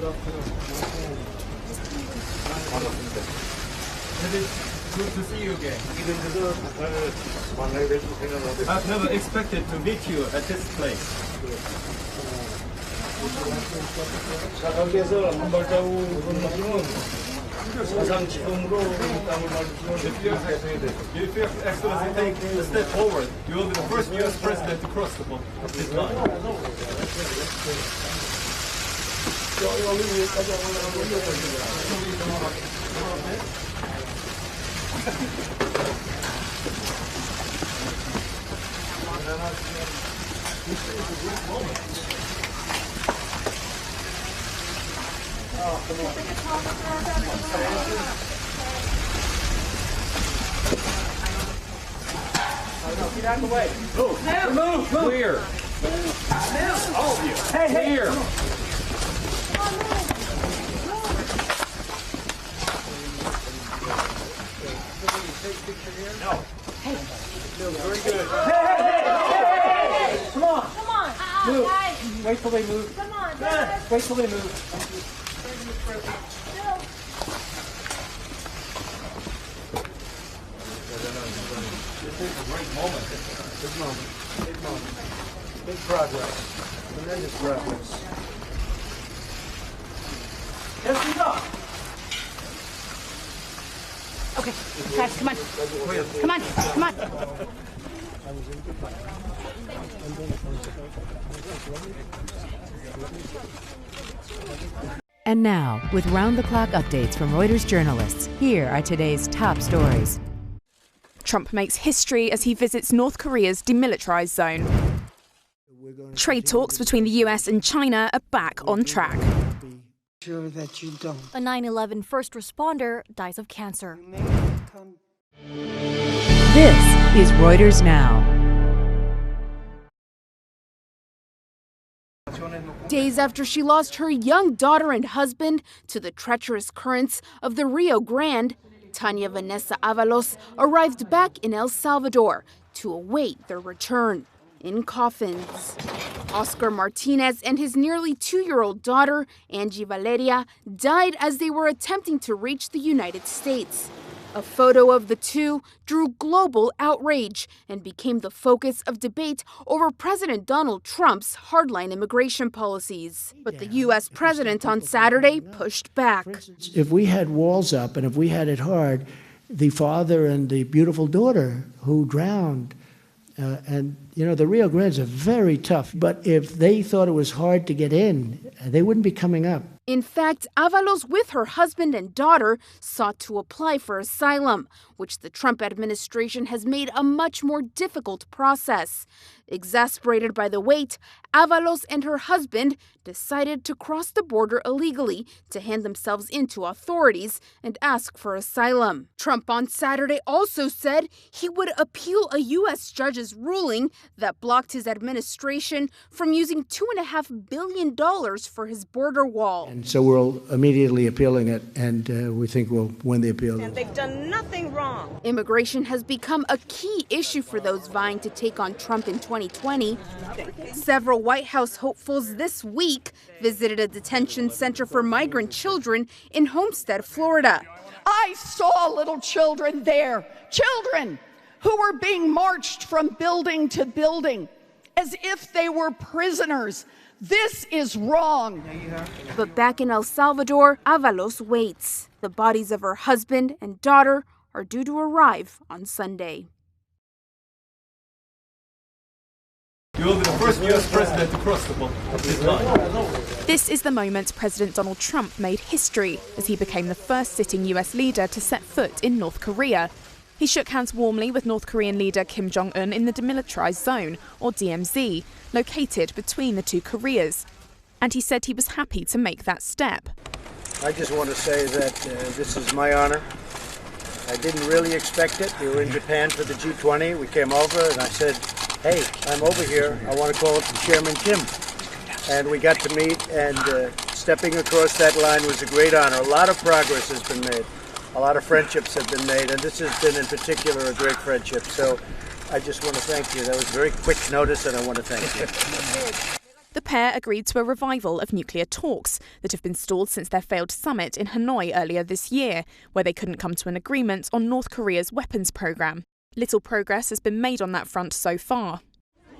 Good to see you again. I've never expected to meet you at this place. If Your Excellency take a step forward, you will be the first U.S. president to cross this line. Get out of the way. Move. Clear. All of you. Clear. No. Hey. Very good. Hey. Come on. Move. Wait till they move. Come on. Wait till they move. This is a great moment. Big moment. Big progress. Tremendous progress. Yes, we go. Okay, guys, come on. And now, with round-the-clock updates from Reuters journalists, here are today's top stories. Trump makes history as he visits North Korea's demilitarized zone. Trade talks between the US and China are back on track. Sure that you don't. A 9/11 first responder dies of cancer. This is Reuters Now. Days after she lost her young daughter and husband to the treacherous currents of the Rio Grande, Tanya Vanessa Avalos arrived back in El Salvador to await their return in coffins. Oscar Martinez and his nearly 2-year-old daughter, Angie Valeria, died as they were attempting to reach the United States. A photo of the two drew global outrage and became the focus of debate over President Donald Trump's hardline immigration policies. But the U.S. president on Saturday pushed back. If we had walls up and if we had it hard, the father and the beautiful daughter who drowned, and the Rio Grandes are very tough, but if they thought it was hard to get in, they wouldn't be coming up. In fact, Avalos with her husband and daughter sought to apply for asylum, which the Trump administration has made a much more difficult process. Exasperated by the wait, Avalos and her husband decided to cross the border illegally to hand themselves in to authorities and ask for asylum. Trump on Saturday also said he would appeal a U.S. judge's ruling that blocked his administration from using $2.5 billion for his border wall. And so we're immediately appealing it, and we think we'll win the appeal. And they've done nothing wrong. Immigration has become a key issue for those vying to take on Trump in 2020. Several White House hopefuls this week visited a detention center for migrant children in Homestead, Florida. I saw little children there, children who were being marched from building to building as if they were prisoners. This is wrong. But back in El Salvador, Avalos waits. The bodies of her husband and daughter are due to arrive on Sunday. You will be the first U.S. president to cross this line. This is the moment President Donald Trump made history as he became the first sitting US leader to set foot in North Korea. He shook hands warmly with North Korean leader Kim Jong-un in the demilitarized zone, or DMZ, located between the two Koreas. And he said he was happy to make that step. I just want to say that this is my honor. I didn't really expect it. We were in Japan for the G20. We came over and I said, hey, I'm over here. I want to call it Chairman Kim. And we got to meet, and stepping across that line was a great honor. A lot of progress has been made. A lot of friendships have been made, and this has been in particular a great friendship. So I just want to thank you. That was very quick notice, and I want to thank you. The pair agreed to a revival of nuclear talks that have been stalled since their failed summit in Hanoi earlier this year, where they couldn't come to an agreement on North Korea's weapons program. Little progress has been made on that front so far.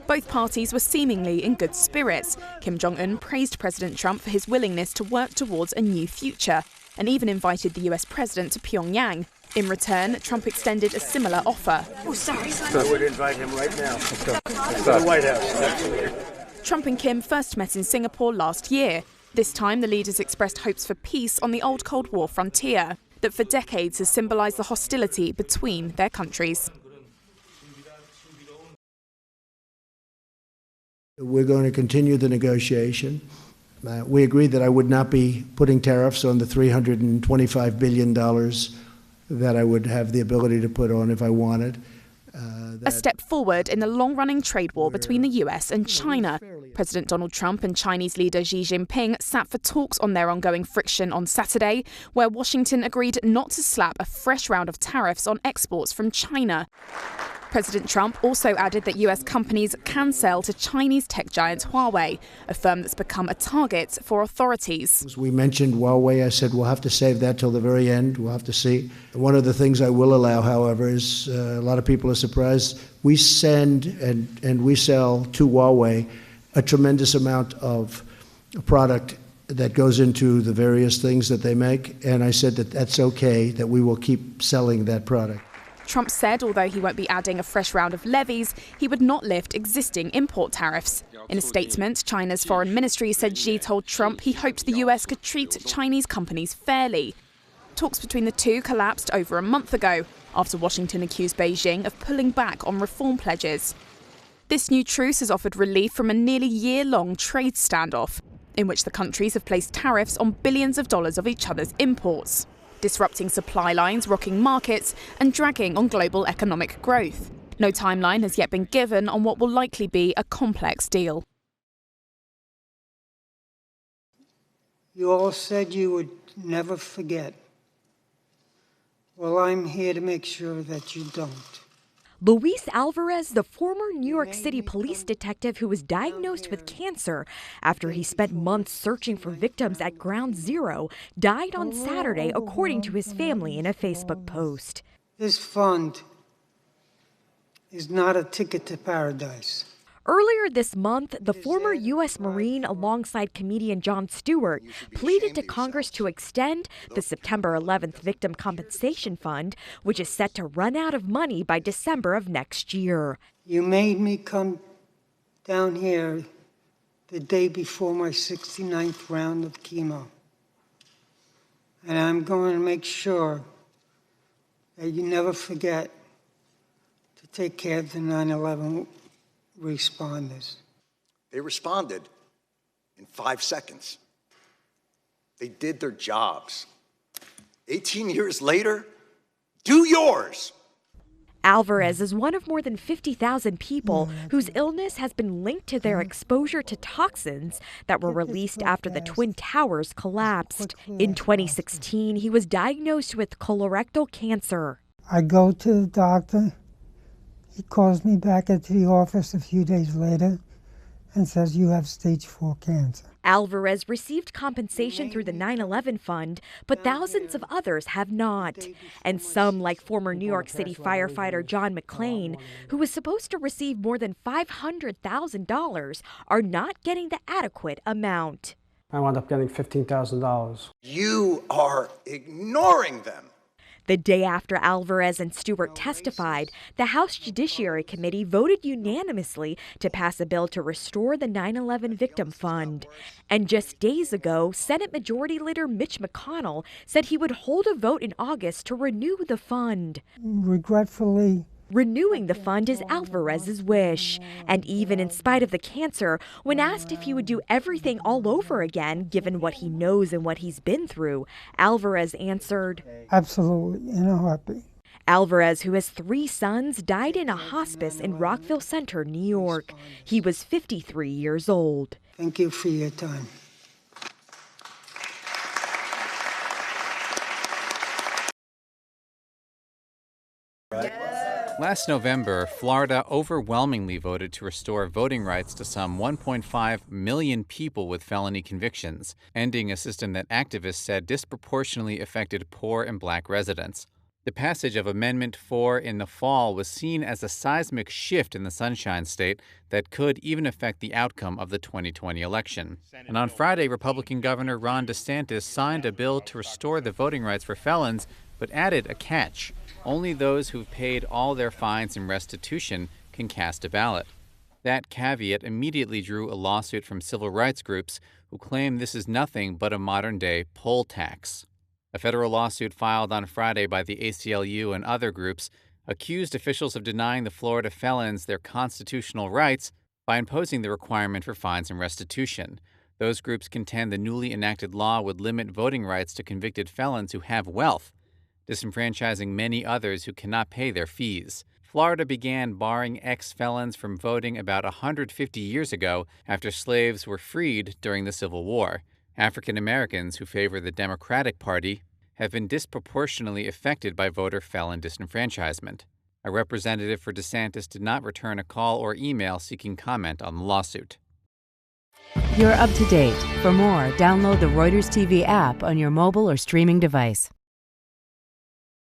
Both parties were seemingly in good spirits. Kim Jong-un praised President Trump for his willingness to work towards a new future and even invited the US president to Pyongyang. In return, Trump extended a similar offer. I would invite him right now to the White House. Trump and Kim first met in Singapore last year. This time, the leaders expressed hopes for peace on the old Cold War frontier that for decades has symbolised the hostility between their countries. We're going to continue the negotiation. We agreed that I would not be putting tariffs on the $325 billion that I would have the ability to put on if I wanted. A step forward in the long-running trade war between the US and China. President Donald Trump and Chinese leader Xi Jinping sat for talks on their ongoing friction on Saturday, where Washington agreed not to slap a fresh round of tariffs on exports from China. President Trump also added that US companies can sell to Chinese tech giant Huawei, a firm that's become a target for authorities. We mentioned Huawei. I said we'll have to save that till the very end. We'll have to see. One of the things I will allow, however, is a lot of people are surprised. We send and we sell to Huawei a tremendous amount of product that goes into the various things that they make. And I said that that's okay, that we will keep selling that product. Trump said although he won't be adding a fresh round of levies, he would not lift existing import tariffs. In a statement, China's foreign ministry said Xi told Trump he hoped the US could treat Chinese companies fairly. Talks between the two collapsed over a month ago, after Washington accused Beijing of pulling back on reform pledges. This new truce has offered relief from a nearly year-long trade standoff, in which the countries have placed tariffs on billions of dollars of each other's imports, disrupting supply lines, rocking markets, and dragging on global economic growth. No timeline has yet been given on what will likely be a complex deal. You all said you would never forget. Well, I'm here to make sure that you don't. Luis Alvarez, the former New York City police detective who was diagnosed with cancer after he spent months searching for victims at Ground Zero, died on Saturday, according to his family in a Facebook post. This fund is not a ticket to paradise. Earlier this month, the former U.S. Marine, alongside comedian Jon Stewart, pleaded to Congress to extend the September 11th Victim Compensation Fund, which is set to run out of money by December of next year. You made me come down here the day before my 69th round of chemo. And I'm going to make sure that you never forget to take care of the 9/11 responders. They responded in 5 seconds. They did their jobs. 18 years later, do yours. Alvarez is one of more than 50,000 people whose illness has been linked to their exposure to toxins that were released after the Twin Towers collapsed. In 2016, he was diagnosed with colorectal cancer. I go to the doctor. He calls me back into the office a few days later and says, you have stage 4 cancer. Alvarez received compensation through the 9/11 fund, but thousands of others have not. And some, like former New York City firefighter John McClane, who was supposed to receive more than $500,000, are not getting the adequate amount. I wound up getting $15,000. You are ignoring them. The day after Alvarez and Stewart testified, the House Judiciary Committee voted unanimously to pass a bill to restore the 9/11 Victim Fund. And just days ago, Senate Majority Leader Mitch McConnell said he would hold a vote in August to renew the fund. Regretfully, renewing the fund is Alvarez's wish. And even in spite of the cancer, when asked if he would do everything all over again, given what he knows and what he's been through, Alvarez answered, absolutely, in a heartbeat. Alvarez, who has 3 sons, died in a hospice in Rockville Center, New York. He was 53 years old. Thank you for your time. Last November, Florida overwhelmingly voted to restore voting rights to some 1.5 million people with felony convictions, ending a system that activists said disproportionately affected poor and black residents. The passage of Amendment 4 in the fall was seen as a seismic shift in the Sunshine State that could even affect the outcome of the 2020 election. And on Friday, Republican Governor Ron DeSantis signed a bill to restore the voting rights for felons, but added a catch. Only those who've paid all their fines and restitution can cast a ballot. That caveat immediately drew a lawsuit from civil rights groups who claim this is nothing but a modern-day poll tax. A federal lawsuit filed on Friday by the ACLU and other groups accused officials of denying the Florida felons their constitutional rights by imposing the requirement for fines and restitution. Those groups contend the newly enacted law would limit voting rights to convicted felons who have wealth, disenfranchising many others who cannot pay their fees. Florida began barring ex-felons from voting about 150 years ago after slaves were freed during the Civil War. African Americans who favor the Democratic Party have been disproportionately affected by voter felon disenfranchisement. A representative for DeSantis did not return a call or email seeking comment on the lawsuit. You're up to date. For more, download the Reuters TV app on your mobile or streaming device.